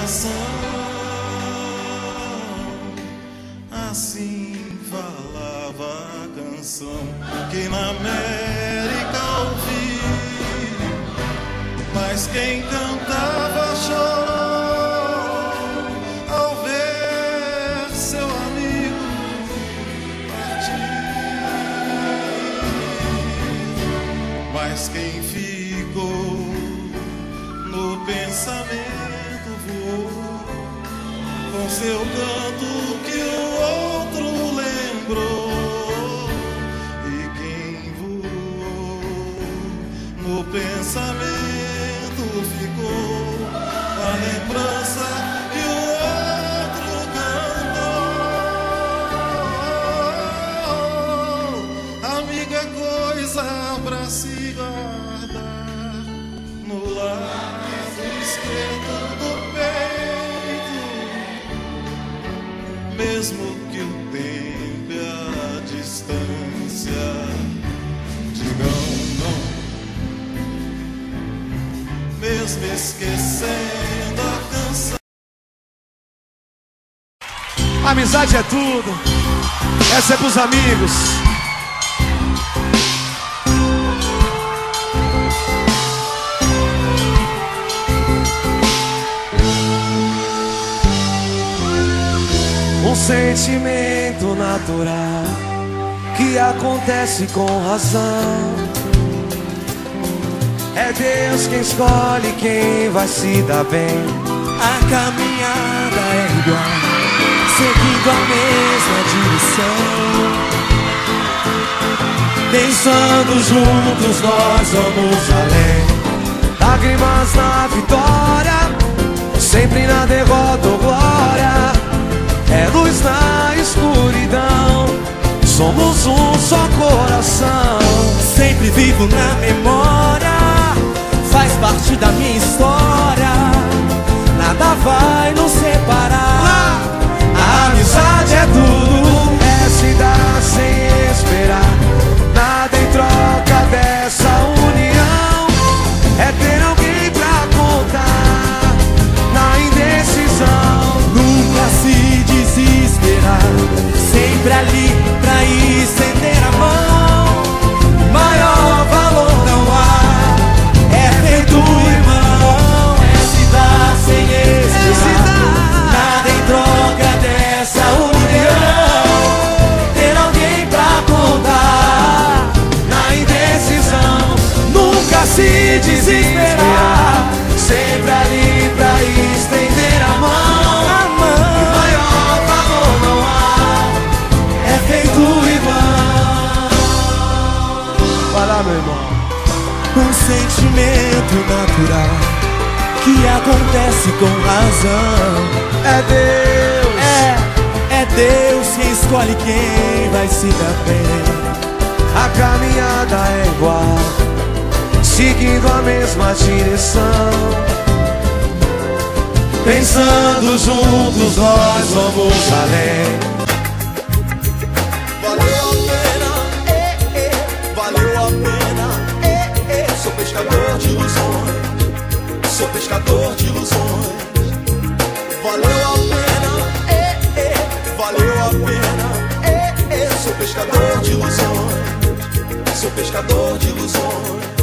coração. Assim falava a canção que na América ouvi, mas quem cantava chorou ao ver seu amigo partir. Mas quem ficou no pensamento voou com seu canto que o outro lembrou. E quem voou no pensamento ficou a lembrança que o outro cantou. Amiga, é coisa pra se guardar no lado esquerdo do peito, mesmo que o tempo e a distância digam não, mesmo esquecendo a canção. Amizade é tudo. Essa é pros amigos. Um sentimento natural que acontece com razão. É Deus quem escolhe quem vai se dar bem. A caminhada é igual, seguindo a mesma direção. Pensando juntos nós vamos além. Lágrimas na vitória, sempre na derrota ou glória. É luz na escuridão, somos um só coração. Sempre vivo na memória, faz parte da minha história. Nada vai nos separar. A amizade é tudo, é se dar sem esperar. Nada em troca dessa união, é ter alguém pra contar na indecisão. Nunca se desesperar, sempre ali pra estender a mão. Maior valor não há, É feito irmão, é se dar sem esperar. Nada em troca dessa união, ter alguém pra contar na indecisão. Nunca se desesperar, sempre ali pra estender a mão. Maior valor não há, é feito irmão. Vai lá, meu irmão. um sentimento natural que acontece com razão. É Deus, É Deus quem escolhe quem vai se dar bem. a caminhada é igual, seguindo a mesma direção. Pensando juntos nós vamos além. Valeu a pena, valeu a pena. Sou pescador de ilusões, sou pescador de ilusões. Valeu a pena, valeu a pena. Sou pescador de ilusões, sou pescador de ilusões.